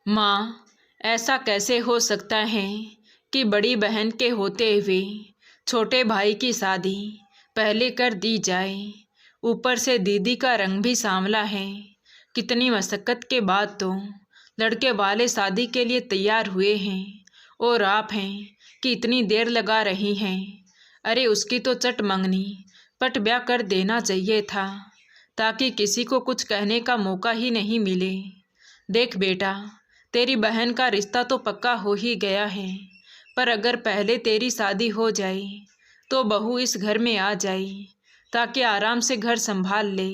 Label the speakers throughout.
Speaker 1: माँ, ऐसा कैसे हो सकता है कि बड़ी बहन के होते हुए छोटे भाई की शादी पहले कर दी जाए। ऊपर से दीदी का रंग भी सांवला है। कितनी मशक्क़त के बाद तो लड़के वाले शादी के लिए तैयार हुए हैं और आप हैं कि इतनी देर लगा रही हैं। अरे उसकी तो चट मंगनी पट ब्याह कर देना चाहिए था, ताकि किसी को कुछ कहने का मौका ही नहीं मिले। देख बेटा, तेरी बहन का रिश्ता तो पक्का हो ही गया है, पर अगर पहले तेरी शादी हो जाए तो बहू इस घर में आ जाए, ताकि आराम से घर संभाल ले।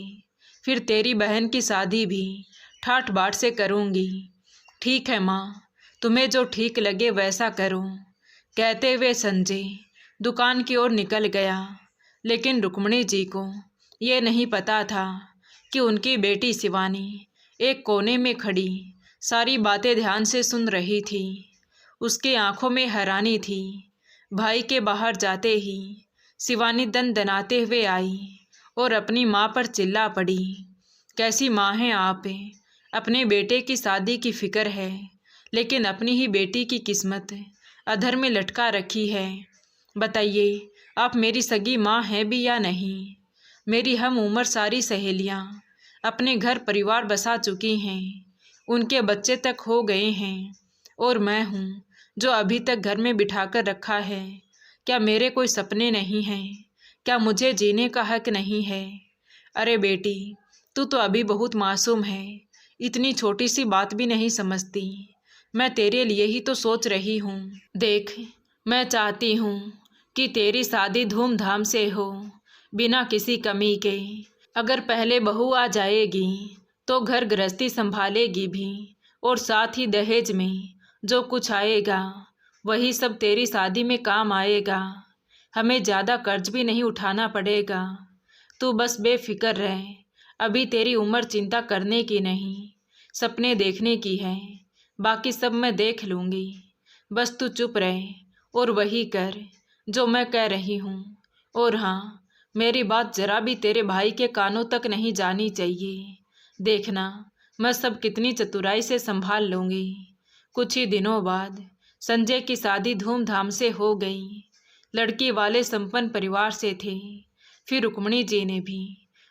Speaker 1: फिर तेरी बहन की शादी भी ठाठ बाट से करूँगी। ठीक है माँ, तुम्हें जो ठीक लगे वैसा करो। कहते हुए संजय दुकान की ओर निकल गया, लेकिन रुक्मिणी जी को ये नहीं पता था कि उनकी बेटी शिवानी एक कोने में खड़ी सारी बातें ध्यान से सुन रही थी। उसकी आंखों में हैरानी थी। भाई के बाहर जाते ही शिवानी दनदनाते हुए आई और अपनी माँ पर चिल्ला पड़ी। कैसी माँ हैं आप? अपने बेटे की शादी की फिक्र है, लेकिन अपनी ही बेटी की किस्मत अधर में लटका रखी है। बताइए, आप मेरी सगी माँ हैं भी या नहीं? मेरी हम उम्र सारी सहेलियाँ अपने घर परिवार बसा चुकी हैं, उनके बच्चे तक हो गए हैं, और मैं हूँ जो अभी तक घर में बिठाकर रखा है। क्या मेरे कोई सपने नहीं हैं? क्या मुझे जीने का हक नहीं है? अरे बेटी, तू तो अभी बहुत मासूम है, इतनी छोटी सी बात भी नहीं समझती। मैं तेरे लिए ही तो सोच रही हूँ। देख, मैं चाहती हूँ कि तेरी शादी धूमधाम से हो, बिना किसी कमी के। अगर पहले बहू आ जाएगी तो घर गृहस्थी संभालेगी भी, और साथ ही दहेज में जो कुछ आएगा वही सब तेरी शादी में काम आएगा। हमें ज़्यादा कर्ज भी नहीं उठाना पड़ेगा। तू बस बेफिक्र रह। अभी तेरी उम्र चिंता करने की नहीं, सपने देखने की है। बाकी सब मैं देख लूँगी। बस तू चुप रह और वही कर जो मैं कह रही हूँ। और हाँ, मेरी बात जरा भी तेरे भाई के कानों तक नहीं जानी चाहिए। देखना, मैं सब कितनी चतुराई से संभाल लूँगी। कुछ ही दिनों बाद संजय की शादी धूमधाम से हो गई। लड़की वाले संपन्न परिवार से थे। फिर रुक्मिणी जी ने भी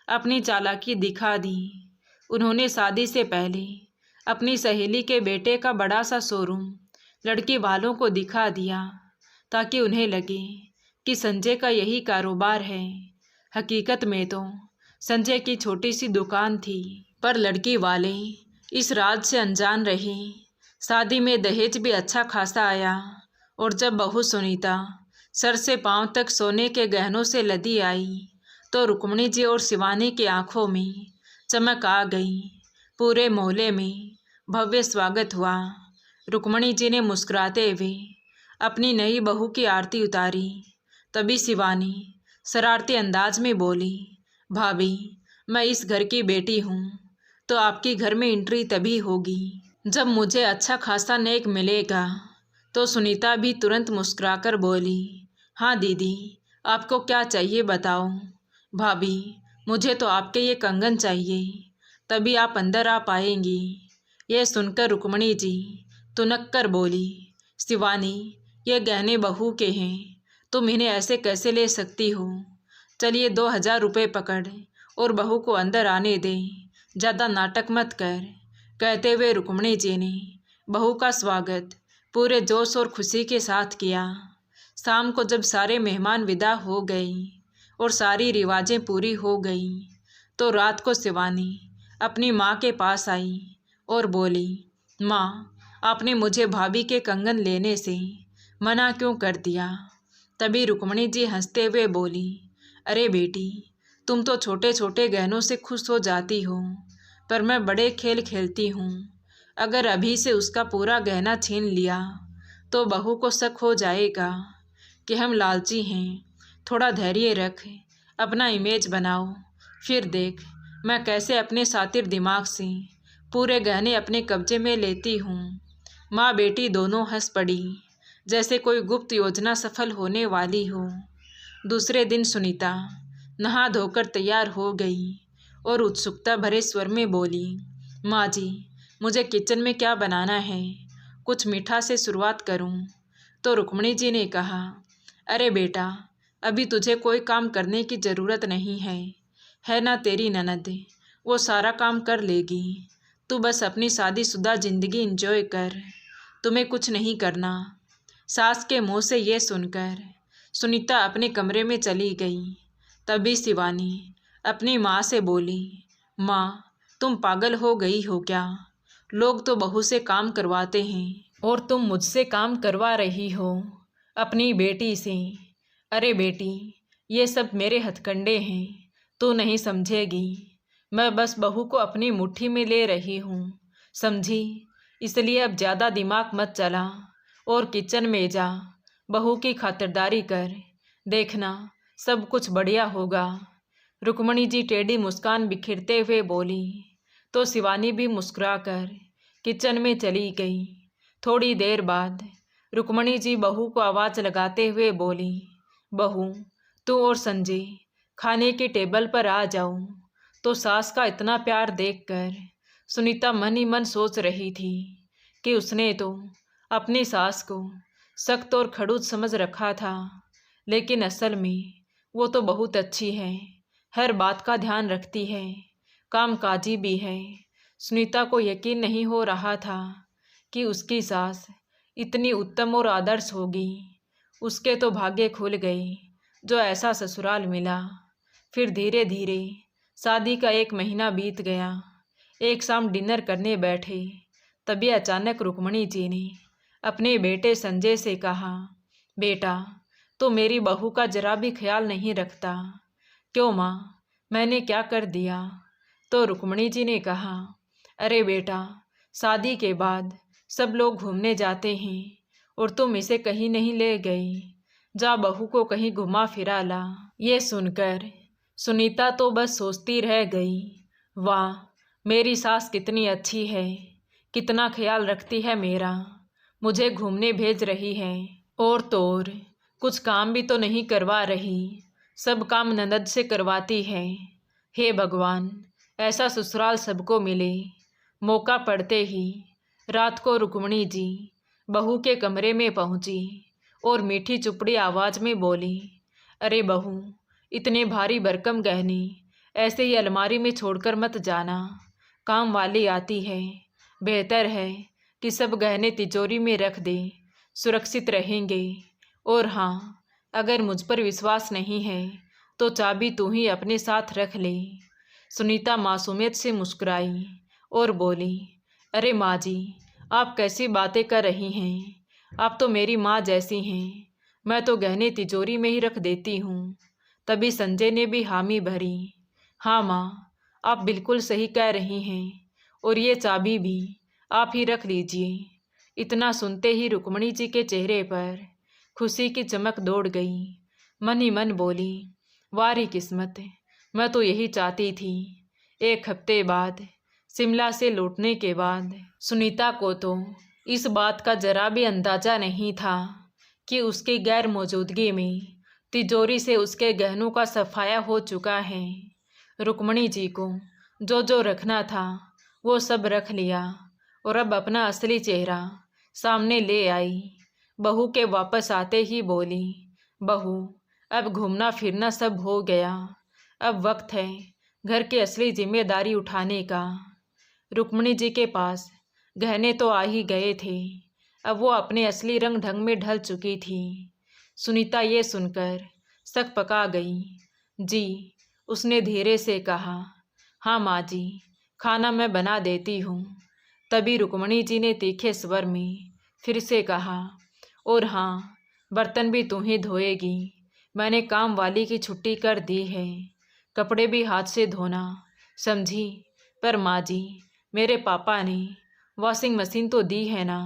Speaker 1: अपनी चालाकी दिखा दी। उन्होंने शादी से पहले अपनी सहेली के बेटे का बड़ा सा शोरूम लड़की वालों को दिखा दिया, ताकि उन्हें लगे कि संजय का यही कारोबार है। हकीकत में तो संजय की छोटी सी दुकान थी, पर लड़की वाले इस राज से अनजान रहे। शादी में दहेज भी अच्छा खासा आया, और जब बहू सुनीता सर से पांव तक सोने के गहनों से लदी आई तो रुक्मिणी जी और शिवानी की आंखों में चमक आ गई। पूरे मोहल्ले में भव्य स्वागत हुआ। रुक्मिणी जी ने मुस्कुराते हुए अपनी नई बहू की आरती उतारी। तभी शिवानी शरारती अंदाज में बोली, भाभी, मैं इस घर की बेटी हूँ, तो आपकी घर में एंट्री तभी होगी जब मुझे अच्छा खासा नेक मिलेगा। तो सुनीता भी तुरंत मुस्कुराकर बोली, हाँ दीदी, आपको क्या चाहिए बताओ। भाभी, मुझे तो आपके ये कंगन चाहिए, तभी आप अंदर आ पाएंगी। यह सुनकर रुक्मिणी जी तुनक कर बोली, शिवानी, ये गहने बहू के हैं, तुम इन्हें ऐसे कैसे ले सकती हो? चलिए 2000 रुपये पकड़ और बहू को अंदर आने दे, ज़्यादा नाटक मत कर। कहते हुए रुक्मिणी जी ने बहू का स्वागत पूरे जोश और खुशी के साथ किया। शाम को जब सारे मेहमान विदा हो गए और सारी रिवाजें पूरी हो गईं, तो रात को शिवानी अपनी माँ के पास आई और बोली, माँ, आपने मुझे भाभी के कंगन लेने से मना क्यों कर दिया? तभी रुक्मिणी जी हंसते हुए बोली, अरे बेटी, तुम तो छोटे छोटे गहनों से खुश हो जाती हो, पर मैं बड़े खेल खेलती हूँ। अगर अभी से उसका पूरा गहना छीन लिया तो बहू को शक हो जाएगा कि हम लालची हैं। थोड़ा धैर्य रख, अपना इमेज बनाओ, फिर देख मैं कैसे अपने शातिर दिमाग से पूरे गहने अपने कब्जे में लेती हूँ। माँ बेटी दोनों हंस पड़ी, जैसे कोई गुप्त योजना सफल होने वाली हो। दूसरे दिन सुनीता नहा धोकर तैयार हो गई और उत्सुकता भरे स्वर में बोली, माँ जी, मुझे किचन में क्या बनाना है, कुछ मीठा से शुरुआत करूं। तो रुक्मिणी जी ने कहा, अरे बेटा, अभी तुझे कोई काम करने की ज़रूरत नहीं है ना तेरी ननद, वो सारा काम कर लेगी। तू बस अपनी शादीशुदा ज़िंदगी एंजॉय कर, तुम्हें कुछ नहीं करना। सास के मुंह से ये सुनकर सुनीता अपने कमरे में चली गई। तभी शिवानी अपनी माँ से बोली, माँ, तुम पागल हो गई हो क्या? लोग तो बहू से काम करवाते हैं और तुम मुझसे काम करवा रही हो अपनी बेटी से। अरे बेटी, ये सब मेरे हथकंडे हैं, तू नहीं समझेगी। मैं बस बहू को अपनी मुट्ठी में ले रही हूँ, समझी? इसलिए अब ज़्यादा दिमाग मत चला और किचन में जा, बहू की खातिरदारी कर, देखना सब कुछ बढ़िया होगा। रुक्मिणी जी टेढ़ी मुस्कान बिखेरते हुए बोली तो शिवानी भी मुस्कुराकर किचन में चली गई। थोड़ी देर बाद रुक्मिणी जी बहू को आवाज़ लगाते हुए बोली, बहू, तू और संजय खाने के टेबल पर आ जाओ। तो सास का इतना प्यार देखकर सुनीता मन ही मन सोच रही थी कि उसने तो अपनी सास को सख्त और खड़ूस समझ रखा था, लेकिन असल में वो तो बहुत अच्छी है, हर बात का ध्यान रखती है, कामकाजी भी है। सुनीता को यकीन नहीं हो रहा था कि उसकी सास इतनी उत्तम और आदर्श होगी। उसके तो भाग्य खुल गए जो ऐसा ससुराल मिला। फिर धीरे धीरे शादी का 1 महीना बीत गया। एक शाम डिनर करने बैठे, तभी अचानक रुक्मिणी जी ने अपने बेटे संजय से कहा, बेटा, तो मेरी बहू का जरा भी ख्याल नहीं रखता। क्यों माँ, मैंने क्या कर दिया? तो रुक्मिणी जी ने कहा, अरे बेटा, शादी के बाद सब लोग घूमने जाते हैं और तुम इसे कहीं नहीं ले गई। जा बहू को कहीं घुमा फिरा ला। ये सुनकर सुनीता तो बस सोचती रह गई, वाह, मेरी सास कितनी अच्छी है, कितना ख्याल रखती है मेरा, मुझे घूमने भेज रही है और तो और कुछ काम भी तो नहीं करवा रही, सब काम ननद से करवाती है। हे भगवान, ऐसा ससुराल सबको मिले। मौका पड़ते ही रात को रुक्मिणी जी बहू के कमरे में पहुंची और मीठी चुपड़ी आवाज़ में बोली, अरे बहू, इतने भारी भरकम गहने ऐसे ही अलमारी में छोड़कर मत जाना, काम वाली आती है, बेहतर है कि सब गहने तिजोरी में रख दे, सुरक्षित रहेंगे। और हाँ, अगर मुझ पर विश्वास नहीं है तो चाबी तू ही अपने साथ रख ले। सुनीता मासूमियत से मुस्कुराई और बोली, अरे माँ जी, आप कैसी बातें कर रही हैं? आप तो मेरी माँ जैसी हैं, मैं तो गहने तिजोरी में ही रख देती हूँ। तभी संजय ने भी हामी भरी, हाँ माँ, आप बिल्कुल सही कह रही हैं, और ये चाबी भी आप ही रख लीजिए। इतना सुनते ही रुक्मिणी जी के चेहरे पर खुशी की चमक दौड़ गई। मन ही मन बोली, वारी किस्मत, मैं तो यही चाहती थी। 1 हफ्ते बाद शिमला से लौटने के बाद सुनीता को तो इस बात का जरा भी अंदाजा नहीं था कि उसकी गैर मौजूदगी में तिजोरी से उसके गहनों का सफाया हो चुका है। रुक्मिणी जी को जो जो रखना था वो सब रख लिया और अब अपना असली चेहरा सामने ले आई। बहू के वापस आते ही बोली, बहू, अब घूमना फिरना सब हो गया, अब वक्त है घर की असली जिम्मेदारी उठाने का। रुक्मिणी जी के पास गहने तो आ ही गए थे, अब वो अपने असली रंग ढंग में ढल चुकी थी। सुनीता ये सुनकर सक पका गई। जी, उसने धीरे से कहा, हाँ माँ जी, खाना मैं बना देती हूँ। तभी रुक्मिणी जी ने तीखे स्वर में फिर से कहा, और हाँ, बर्तन भी तू ही धोएगी, मैंने काम वाली की छुट्टी कर दी है, कपड़े भी हाथ से धोना, समझी? पर माँ जी, मेरे पापा ने वॉशिंग मशीन तो दी है ना?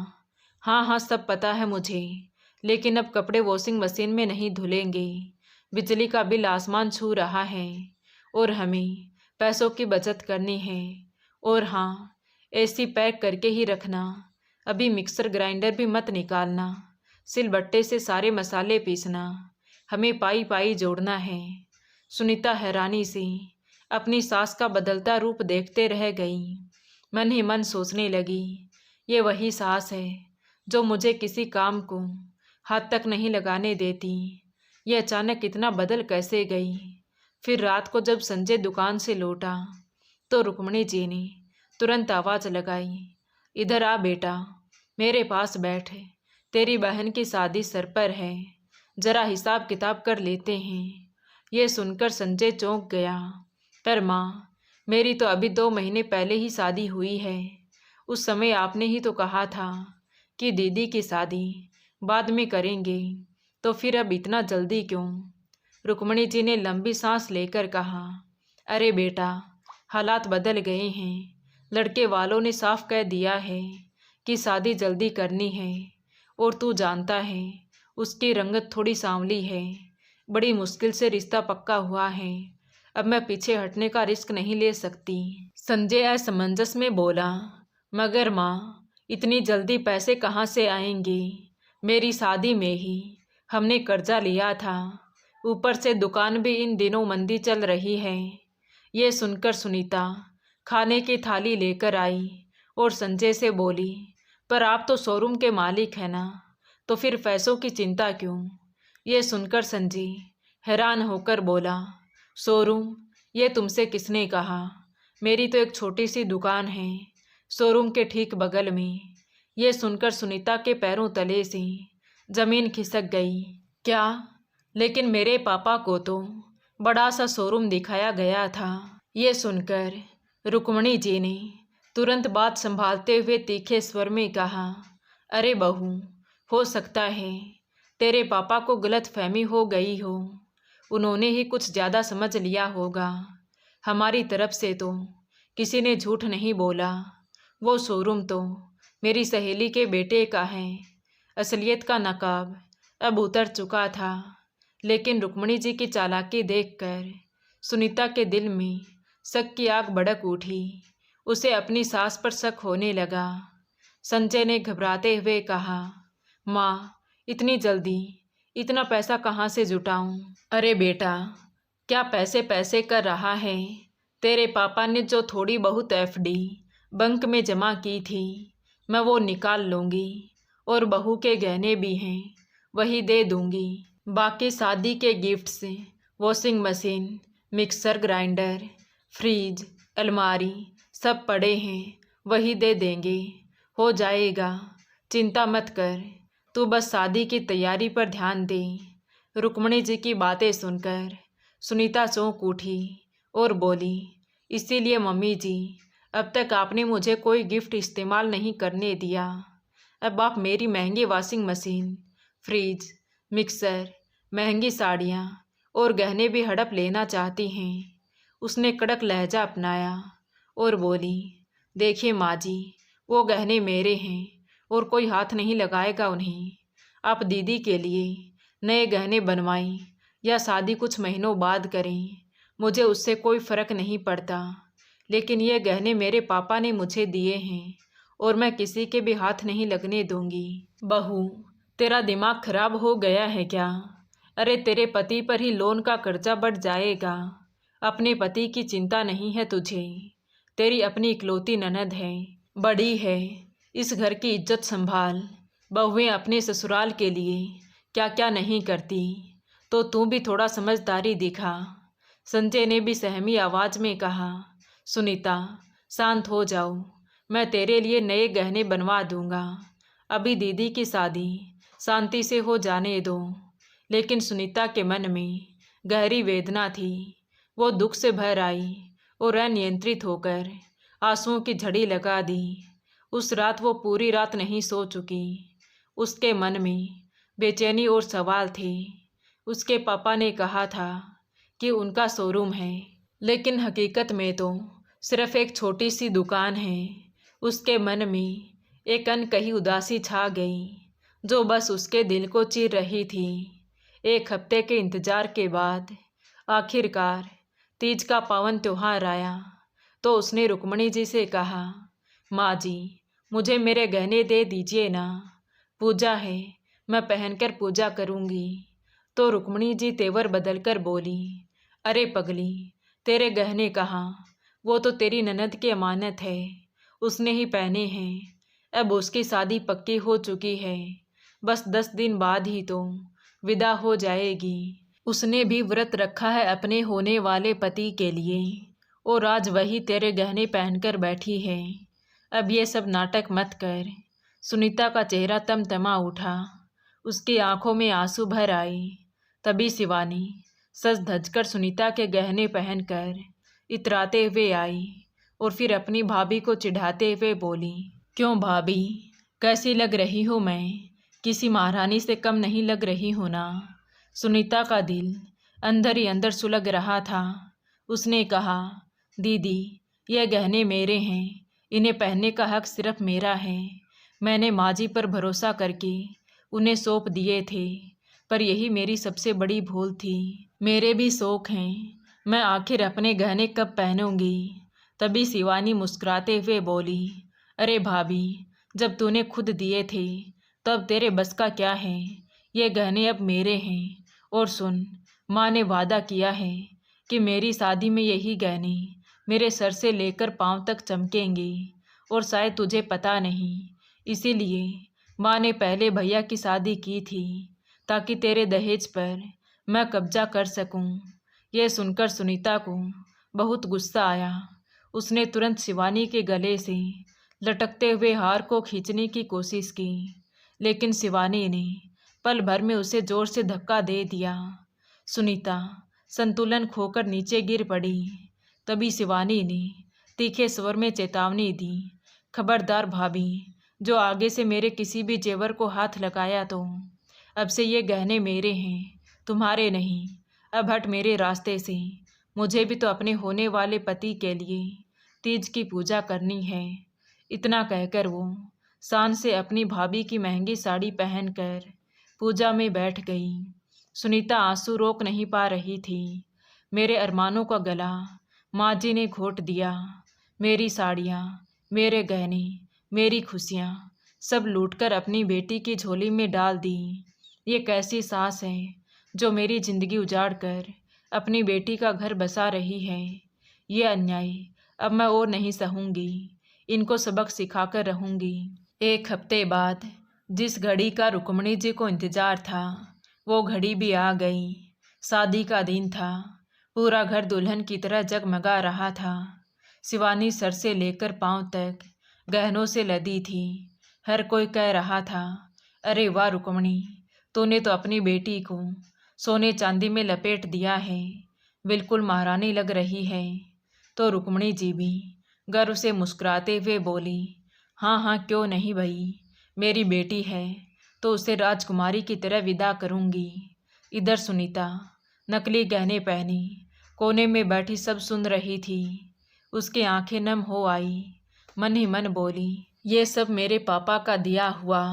Speaker 1: हाँ हाँ, सब पता है मुझे, लेकिन अब कपड़े वॉशिंग मशीन में नहीं धुलेंगे, बिजली का बिल आसमान छू रहा है और हमें पैसों की बचत करनी है। और हाँ, एसी पैक करके ही रखना, अभी मिक्सर ग्राइंडर भी मत निकालना, सिलबट्टे से सारे मसाले पीसना, हमें पाई पाई जोड़ना है। सुनीता हैरानी से अपनी सास का बदलता रूप देखते रह गई। मन ही मन सोचने लगी, ये वही सास है जो मुझे किसी काम को हाथ तक नहीं लगाने देती। ये अचानक इतना बदल कैसे गई। फिर रात को जब संजय दुकान से लौटा तो रुक्मणी जी ने तुरंत आवाज़ लगाई, इधर आ बेटा, मेरे पास बैठ, तेरी बहन की शादी सर पर है, जरा हिसाब किताब कर लेते हैं। ये सुनकर संजय चौंक गया, पर माँ, मेरी तो अभी 2 महीने पहले ही शादी हुई है। उस समय आपने ही तो कहा था कि दीदी की शादी बाद में करेंगे, तो फिर अब इतना जल्दी क्यों? रुक्मणी जी ने लंबी सांस लेकर कहा, अरे बेटा, हालात बदल गए हैं। लड़के वालों ने साफ कह दिया है कि शादी जल्दी करनी है, और तू जानता है उसकी रंगत थोड़ी सांवली है। बड़ी मुश्किल से रिश्ता पक्का हुआ है। अब मैं पीछे हटने का रिस्क नहीं ले सकती। संजय असमंजस में बोला, मगर माँ, इतनी जल्दी पैसे कहाँ से आएंगे? मेरी शादी में ही हमने कर्जा लिया था, ऊपर से दुकान भी इन दिनों मंदी चल रही है। ये सुनकर सुनीता खाने की थाली लेकर आई और संजय से बोली, पर आप तो शोरूम के मालिक हैं ना, तो फिर पैसों की चिंता क्यों? ये सुनकर संजय हैरान होकर बोला, शोरूम? ये तुमसे किसने कहा? मेरी तो एक छोटी सी दुकान है शोरूम के ठीक बगल में। ये सुनकर सुनीता के पैरों तले से जमीन खिसक गई। क्या? लेकिन मेरे पापा को तो बड़ा सा शोरूम दिखाया गया था। ये सुनकर रुक्मणी जी ने तुरंत बात संभालते हुए तीखे स्वर में कहा, अरे बहू, हो सकता है तेरे पापा को गलतफहमी हो गई हो, उन्होंने ही कुछ ज़्यादा समझ लिया होगा। हमारी तरफ से तो किसी ने झूठ नहीं बोला। वो शोरूम तो मेरी सहेली के बेटे का है। असलियत का नकाब अब उतर चुका था, लेकिन रुक्मणी जी की चालाकी देखकर सुनीता के दिल में शक की आग भड़क उठी। उसे अपनी सास पर शक होने लगा। संजय ने घबराते हुए कहा, माँ, इतनी जल्दी इतना पैसा कहाँ से जुटाऊं? अरे बेटा, क्या पैसे पैसे कर रहा है? तेरे पापा ने जो थोड़ी बहुत एफडी बैंक में जमा की थी, मैं वो निकाल लूँगी, और बहू के गहने भी हैं, वही दे दूँगी। बाकी शादी के gifts, washing machine, mixer grinder, fridge, अलमारी सब पड़े हैं, वही दे देंगे, हो जाएगा, चिंता मत कर, तू बस शादी की तैयारी पर ध्यान दे। रुक्मणी जी की बातें सुनकर सुनीता चौंक उठी और बोली, इसीलिए मम्मी जी, अब तक आपने मुझे कोई गिफ्ट इस्तेमाल नहीं करने दिया। अब आप मेरी महंगी वॉशिंग मशीन, फ्रिज, मिक्सर, महंगी साड़ियाँ और गहने भी हड़प लेना चाहती हैं। उसने कड़क लहजा अपनाया और बोली, देखिए माँ जी, वो गहने मेरे हैं और कोई हाथ नहीं लगाएगा उन्हें। आप दीदी के लिए नए गहने बनवाएं या शादी कुछ महीनों बाद करें, मुझे उससे कोई फ़र्क नहीं पड़ता, लेकिन ये गहने मेरे पापा ने मुझे दिए हैं और मैं किसी के भी हाथ नहीं लगने दूंगी। बहू, तेरा दिमाग खराब हो गया है क्या? अरे तेरे पति पर ही लोन का कर्जा बढ़ जाएगा। अपने पति की चिंता नहीं है तुझे। तेरी अपनी इकलौती ननद है, बड़ी है, इस घर की इज्जत संभाल। बहुएं अपने ससुराल के लिए क्या क्या नहीं करती, तो तू भी थोड़ा समझदारी दिखा। संजय ने भी सहमी आवाज़ में कहा, सुनीता, शांत हो जाओ, मैं तेरे लिए नए गहने बनवा दूंगा। अभी दीदी की शादी शांति से हो जाने दो। लेकिन सुनीता के मन में गहरी वेदना थी। वो दुख से भर आई और अनियंत्रित होकर आंसुओं की झड़ी लगा दी। उस रात वो पूरी रात नहीं सो चुकी। उसके मन में बेचैनी और सवाल थे। उसके पापा ने कहा था कि उनका शोरूम है, लेकिन हकीकत में तो सिर्फ एक छोटी सी दुकान है। उसके मन में एक अनकही उदासी छा गई, जो बस उसके दिल को चीर रही थी। 1 हफ्ते के इंतजार के बाद आखिरकार तीज का पावन त्योहार आया, तो उसने रुक्मणी जी से कहा, माँ जी, मुझे मेरे गहने दे दीजिए ना, पूजा है, मैं पहनकर पूजा करूँगी। तो रुक्मणी जी तेवर बदलकर बोली, अरे पगली, तेरे गहने कहाँ? वो तो तेरी ननद की अमानत है, उसने ही पहने हैं। अब उसकी शादी पक्की हो चुकी है, बस 10 दिन बाद ही तो विदा हो जाएगी। उसने भी व्रत रखा है अपने होने वाले पति के लिए, और आज वही तेरे गहने पहनकर बैठी है। अब ये सब नाटक मत कर। सुनीता का चेहरा तमतमा उठा, उसकी आंखों में आंसू भर आए। तभी शिवानी सज धजकर सुनीता के गहने पहनकर इतराते हुए आई और फिर अपनी भाभी को चिढ़ाते हुए बोली, क्यों भाभी, कैसी लग रही हूँ मैं? किसी महारानी से कम नहीं लग रही हूँ ना? सुनीता का दिल अंदर ही अंदर सुलग रहा था। उसने कहा, दीदी, ये गहने मेरे हैं, इन्हें पहनने का हक सिर्फ मेरा है। मैंने माँ जी पर भरोसा करके उन्हें सौंप दिए थे, पर यही मेरी सबसे बड़ी भूल थी। मेरे भी शौक हैं, मैं आखिर अपने गहने कब पहनूंगी? तभी शिवानी मुस्कुराते हुए बोली, अरे भाभी, जब तूने खुद दिए थे तब तेरे बस का क्या है? ये गहने अब मेरे हैं। और सुन, माँ ने वादा किया है कि मेरी शादी में यही गहने मेरे सर से लेकर पाँव तक चमकेंगे। और शायद तुझे पता नहीं, इसीलिए माँ ने पहले भैया की शादी की थी ताकि तेरे दहेज पर मैं कब्जा कर सकूं। यह सुनकर सुनीता को बहुत गुस्सा आया। उसने तुरंत शिवानी के गले से लटकते हुए हार को खींचने की कोशिश की, लेकिन शिवानी ने पल भर में उसे जोर से धक्का दे दिया। सुनीता संतुलन खोकर नीचे गिर पड़ी। तभी शिवानी ने तीखे स्वर में चेतावनी दी, खबरदार भाभी, जो आगे से मेरे किसी भी जेवर को हाथ लगाया तो अब से ये गहने मेरे हैं, तुम्हारे नहीं। अब हट मेरे रास्ते से। मुझे भी तो अपने होने वाले पति के लिए तीज की पूजा करनी है। इतना कहकर वो शान से अपनी भाभी की महंगी साड़ी पहनकर पूजा में बैठ गई। सुनीता आंसू रोक नहीं पा रही थी। मेरे अरमानों का गला माँ जी ने घोट दिया। मेरी साड़ियाँ, मेरे गहने, मेरी खुशियाँ सब लूटकर अपनी बेटी की झोली में डाल दी। ये कैसी सास है जो मेरी जिंदगी उजाड़ कर अपनी बेटी का घर बसा रही है। ये अन्याय अब मैं और नहीं सहूँगी। इनको सबक सिखाकर रहूँगी। 1 हफ्ते बाद जिस घड़ी का रुक्मणी जी को इंतज़ार था वो घड़ी भी आ गई। शादी का दिन था। पूरा घर दुल्हन की तरह जगमगा रहा था। शिवानी सर से लेकर पांव तक गहनों से लदी थी। हर कोई कह रहा था, अरे वाह रुक्मणी, तूने तो अपनी बेटी को सोने चांदी में लपेट दिया है, बिल्कुल महारानी लग रही है। तो रुक्मणी जी भी गर्व से मुस्कुराते हुए बोली, हाँ हाँ, क्यों नहीं भाई, मेरी बेटी है तो उसे राजकुमारी की तरह विदा करूँगी। इधर सुनीता नकली गहने पहनी कोने में बैठी सब सुन रही थी। उसकी आंखें नम हो आई। मन ही मन बोली, ये सब मेरे पापा का दिया हुआ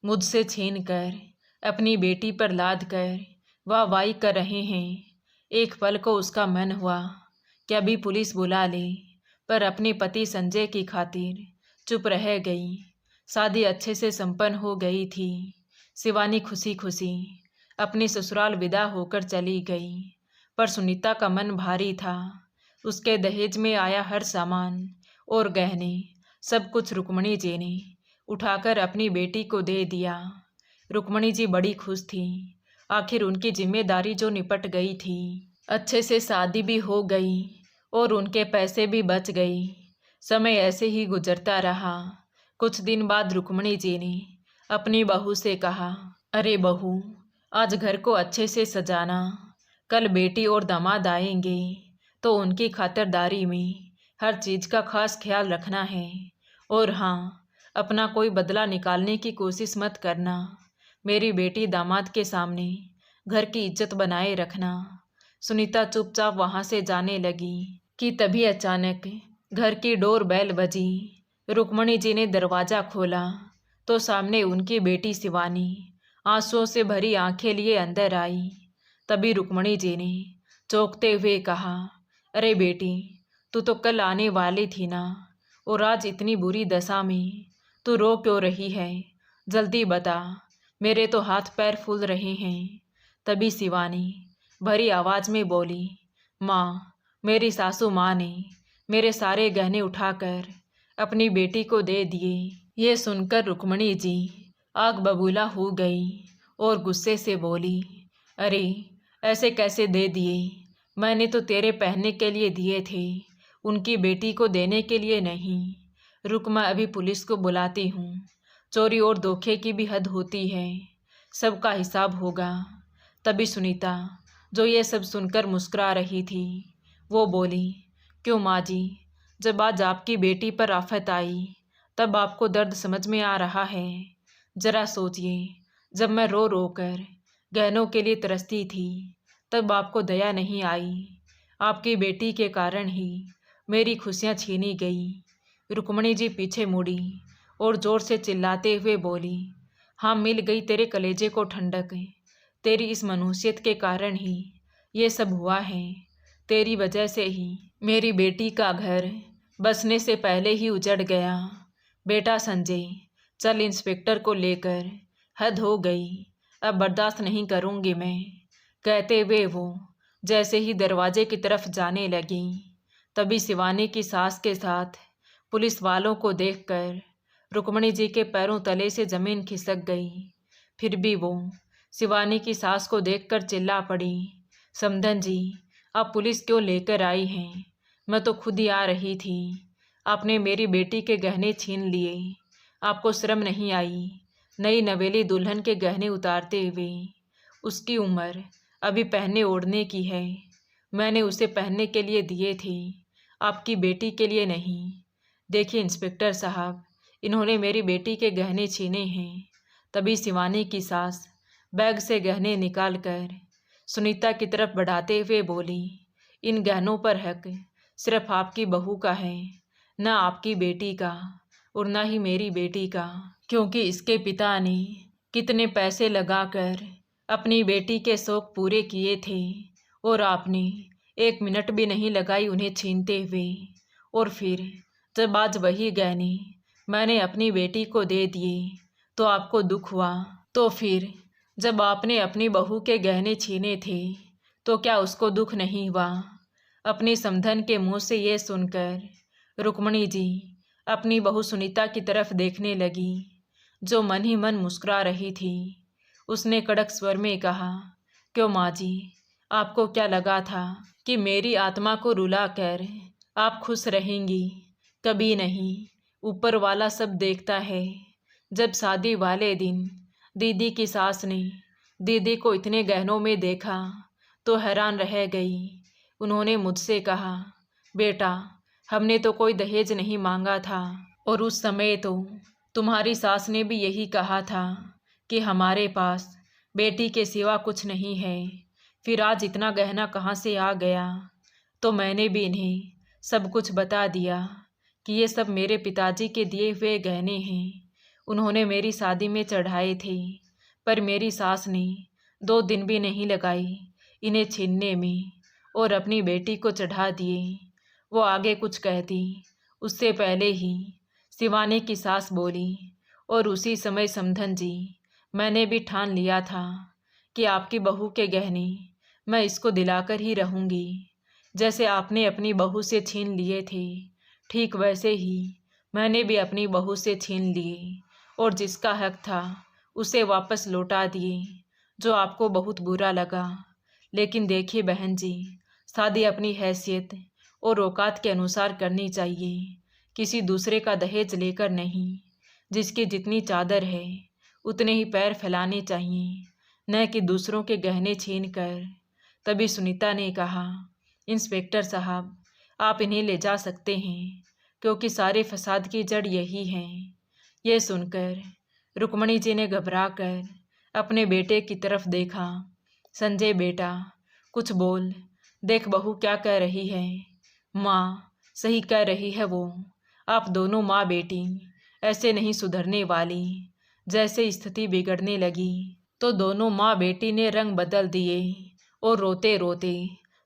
Speaker 1: मुझसे छीन कर अपनी बेटी पर लाद कर वाहवाही कर रहे हैं। एक पल को उसका मन हुआ कि अभी पुलिस बुला ले, पर अपने पति संजय की खातिर चुप रह गई। शादी अच्छे से संपन्न हो गई थी। शिवानी खुशी खुशी अपने ससुराल विदा होकर चली गई, पर सुनीता का मन भारी था। उसके दहेज में आया हर सामान और गहने सब कुछ रुक्मणी जी ने उठाकर अपनी बेटी को दे दिया। रुक्मणी जी बड़ी खुश थी। आखिर उनकी जिम्मेदारी जो निपट गई थी, अच्छे से शादी भी हो गई और उनके पैसे भी बच गई। समय ऐसे ही गुजरता रहा। कुछ दिन बाद रुक्मणी जी ने अपनी बहू से कहा, अरे बहू, आज घर को अच्छे से सजाना, कल बेटी और दामाद आएंगे तो उनकी खातिरदारी में हर चीज़ का खास ख्याल रखना है। और हाँ, अपना कोई बदला निकालने की कोशिश मत करना। मेरी बेटी दामाद के सामने घर की इज्जत बनाए रखना। सुनीता चुपचाप वहाँ से जाने लगी कि तभी अचानक घर की डोर बेल बजी। रुक्मणी जी ने दरवाज़ा खोला तो सामने उनकी बेटी शिवानी आंसुओं से भरी आंखें लिए अंदर आई। तभी रुक्मणी जी ने चौंकते हुए कहा, अरे बेटी, तू तो कल आने वाली थी ना, और आज इतनी बुरी दशा में तू रो क्यों रही है? जल्दी बता, मेरे तो हाथ पैर फूल रहे हैं। तभी शिवानी भरी आवाज़ में बोली, माँ, मेरी सासू माँ ने मेरे सारे गहने उठाकर अपनी बेटी को दे दिए। ये सुनकर रुक्मणी जी आग बबूला हो गई और गुस्से से बोली, अरे ऐसे कैसे दे दिए? मैंने तो तेरे पहनने के लिए दिए थे, उनकी बेटी को देने के लिए नहीं। रुक, मैं अभी पुलिस को बुलाती हूँ। चोरी और धोखे की भी हद होती है, सबका हिसाब होगा। तभी सुनीता, जो ये सब सुनकर मुस्कुरा रही थी, वो बोली, क्यों माँ जी, जब आज आपकी बेटी पर आफत आई तब आपको दर्द समझ में आ रहा है। जरा सोचिए, जब मैं रो रो कर गहनों के लिए तरसती थी तब आपको दया नहीं आई। आपकी बेटी के कारण ही मेरी खुशियाँ छीनी गई। रुक्मणी जी पीछे मुड़ी और जोर से चिल्लाते हुए बोली, हाँ, मिल गई तेरे कलेजे को ठंडक। तेरी इस मनुष्यत के कारण ही ये सब हुआ है। तेरी वजह से ही मेरी बेटी का घर बसने से पहले ही उजड़ गया। बेटा संजय, चल इंस्पेक्टर को लेकर, हद हो गई, अब बर्दाश्त नहीं करूँगी मैं। कहते हुए वो जैसे ही दरवाजे की तरफ जाने लगी, तभी शिवानी की सास के साथ पुलिस वालों को देखकर रुक्मणी जी के पैरों तले से जमीन खिसक गई। फिर भी वो शिवानी की सास को देखकर चिल्ला पड़ी, समधन जी, आप पुलिस क्यों लेकर आई हैं? मैं तो खुद ही आ रही थी। आपने मेरी बेटी के गहने छीन लिए, आपको शर्म नहीं आई नई नवेली दुल्हन के गहने उतारते हुए? उसकी उम्र अभी पहनने ओढ़ने की है। मैंने उसे पहनने के लिए दिए थे, आपकी बेटी के लिए नहीं। देखिए इंस्पेक्टर साहब, इन्होंने मेरी बेटी के गहने छीने हैं। तभी शिवानी की सास बैग से गहने निकालकर सुनीता की तरफ बढ़ाते हुए बोली, इन गहनों पर हक सिर्फ आपकी बहू का है, न आपकी बेटी का और न ही मेरी बेटी का, क्योंकि इसके पिता ने कितने पैसे लगाकर अपनी बेटी के शौक पूरे किए थे और आपने 1 मिनट भी नहीं लगाई उन्हें छीनते हुए। और फिर जब आज वही गहने मैंने अपनी बेटी को दे दिए तो आपको दुख हुआ। तो फिर जब आपने अपनी बहू के गहने छीने थे तो क्या उसको दुख नहीं हुआ? अपनी समधन के मुंह से ये सुनकर रुक्मणी जी अपनी बहू सुनीता की तरफ देखने लगी, जो मन ही मन मुस्कुरा रही थी। उसने कड़क स्वर में कहा, क्यों माँ जी, आपको क्या लगा था कि मेरी आत्मा को रुलाकर आप खुश रहेंगी? कभी नहीं। ऊपर वाला सब देखता है। जब शादी वाले दिन दीदी की सास ने दीदी को इतने गहनों में देखा तो हैरान रह गई। उन्होंने मुझसे कहा, बेटा, हमने तो कोई दहेज नहीं मांगा था, और उस समय तो तुम्हारी सास ने भी यही कहा था कि हमारे पास बेटी के सिवा कुछ नहीं है। फिर आज इतना गहना कहाँ से आ गया? तो मैंने भी इन्हें सब कुछ बता दिया कि ये सब मेरे पिताजी के दिए हुए गहने हैं। उन्होंने मेरी शादी में चढ़ाए थे, पर मेरी सास ने 2 दिन भी नहीं लगाई इन्हें छीनने में और अपनी बेटी को चढ़ा दिए। वो आगे कुछ कहती उससे पहले ही शिवानी की सास बोली, और उसी समय समधन जी, मैंने भी ठान लिया था कि आपकी बहू के गहने मैं इसको दिलाकर ही रहूँगी। जैसे आपने अपनी बहू से छीन लिए थे, ठीक वैसे ही मैंने भी अपनी बहू से छीन लिए और जिसका हक था उसे वापस लौटा दिए, जो आपको बहुत बुरा लगा। लेकिन देखिए बहन जी, शादी अपनी हैसियत और औकात के अनुसार करनी चाहिए, किसी दूसरे का दहेज लेकर नहीं। जिसकी जितनी चादर है उतने ही पैर फैलाने चाहिए, न कि दूसरों के गहने छीन कर। तभी सुनीता ने कहा, इंस्पेक्टर साहब, आप इन्हें ले जा सकते हैं, क्योंकि सारे फसाद की जड़ यही है। यह सुनकर रुक्मणी जी ने घबरा कर अपने बेटे की तरफ देखा। संजय बेटा, कुछ बोल, देख बहू क्या कह रही है। माँ, सही कह रही है वो, आप दोनों माँ बेटी ऐसे नहीं सुधरने वाली। जैसे स्थिति बिगड़ने लगी तो दोनों माँ बेटी ने रंग बदल दिए और रोते रोते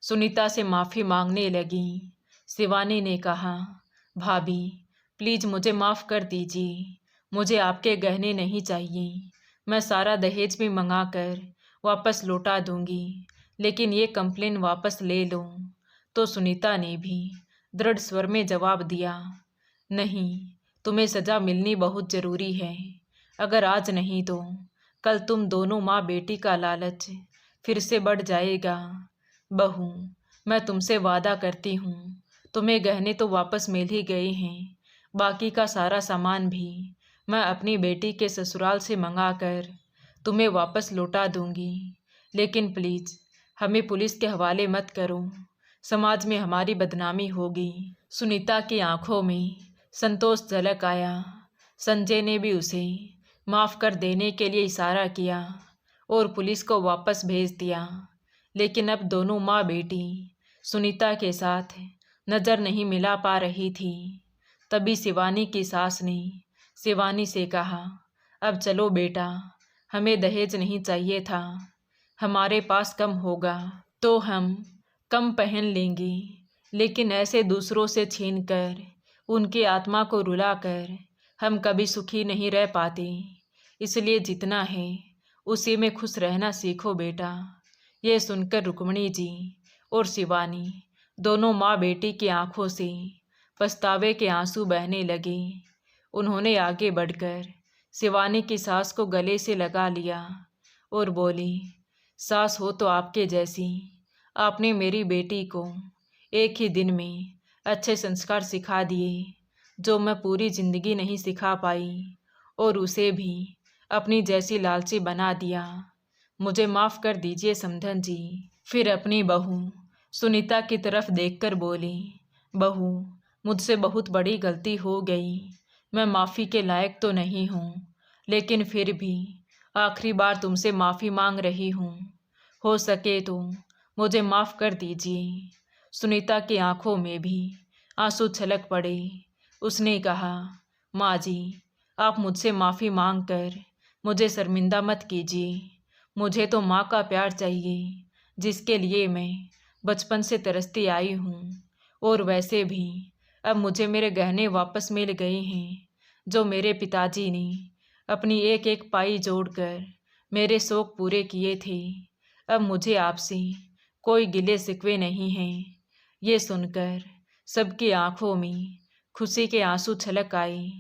Speaker 1: सुनीता से माफ़ी मांगने लगी। शिवानी ने कहा, भाभी प्लीज़ मुझे माफ़ कर दीजिए, मुझे आपके गहने नहीं चाहिए। मैं सारा दहेज भी मंगा कर वापस लौटा दूंगी, लेकिन ये कंप्लेन वापस ले लो। तो सुनीता ने भी दृढ़ स्वर में जवाब दिया, नहीं, तुम्हें सज़ा मिलनी बहुत ज़रूरी है। अगर आज नहीं तो कल तुम दोनों माँ बेटी का लालच फिर से बढ़ जाएगा। बहू, मैं तुमसे वादा करती हूँ, तुम्हें गहने तो वापस मिल ही गए हैं, बाकी का सारा सामान भी मैं अपनी बेटी के ससुराल से मंगा कर तुम्हें वापस लौटा दूंगी। लेकिन प्लीज़ हमें पुलिस के हवाले मत करो, समाज में हमारी बदनामी होगी। सुनीता की आंखों में संतोष झलक आया। संजय ने भी उसे माफ़ कर देने के लिए इशारा किया और पुलिस को वापस भेज दिया। लेकिन अब दोनों माँ बेटी सुनीता के साथ नज़र नहीं मिला पा रही थी। तभी शिवानी की सास ने शिवानी से कहा, अब चलो बेटा, हमें दहेज नहीं चाहिए था, हमारे पास कम होगा तो हम कम पहन लेंगे, लेकिन ऐसे दूसरों से छीन कर उनकी आत्मा को रुलाकर हम कभी सुखी नहीं रह पाते। इसलिए जितना है उसी में खुश रहना सीखो बेटा। ये सुनकर रुक्मणी जी और शिवानी दोनों माँ बेटी की आंखों से पछतावे के आंसू बहने लगे। उन्होंने आगे बढ़कर शिवानी की सास को गले से लगा लिया और बोली, सास हो तो आपके जैसी, आपने मेरी बेटी को एक ही दिन में अच्छे संस्कार सिखा दिए जो मैं पूरी जिंदगी नहीं सिखा पाई, और उसे भी अपनी जैसी लालची बना दिया। मुझे माफ़ कर दीजिए समधन जी। फिर अपनी बहू सुनीता की तरफ देखकर बोली, बहू, मुझसे बहुत बड़ी गलती हो गई, मैं माफ़ी के लायक तो नहीं हूँ, लेकिन फिर भी आखिरी बार तुमसे माफ़ी मांग रही हूँ, हो सके तो मुझे माफ़ कर दीजिए। सुनीता की आंखों में भी आंसू छलक पड़े। उसने कहा, माँ जी, आप मुझसे माफ़ी मांग कर मुझे शर्मिंदा मत कीजिए। मुझे तो माँ का प्यार चाहिए, जिसके लिए मैं बचपन से तरसती आई हूँ। और वैसे भी अब मुझे मेरे गहने वापस मिल गए हैं, जो मेरे पिताजी ने अपनी एक एक पाई जोड़कर मेरे शौक पूरे किए थे। अब मुझे आपसे कोई गिले शिकवे नहीं हैं। ये सुनकर सबकी आंखों में खुशी के आंसू छलक आए।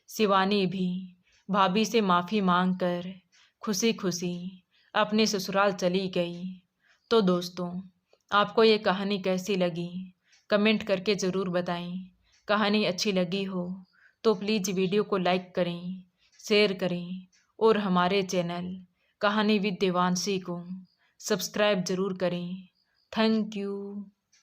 Speaker 1: शिवानी भी भाभी से माफ़ी मांगकर खुशी खुशी अपने ससुराल चली गई। तो दोस्तों, आपको ये कहानी कैसी लगी कमेंट करके ज़रूर बताएं। कहानी अच्छी लगी हो तो प्लीज़ वीडियो को लाइक करें, शेयर करें और हमारे चैनल कहानी विद देवांशी को सब्सक्राइब ज़रूर करें। Thank you.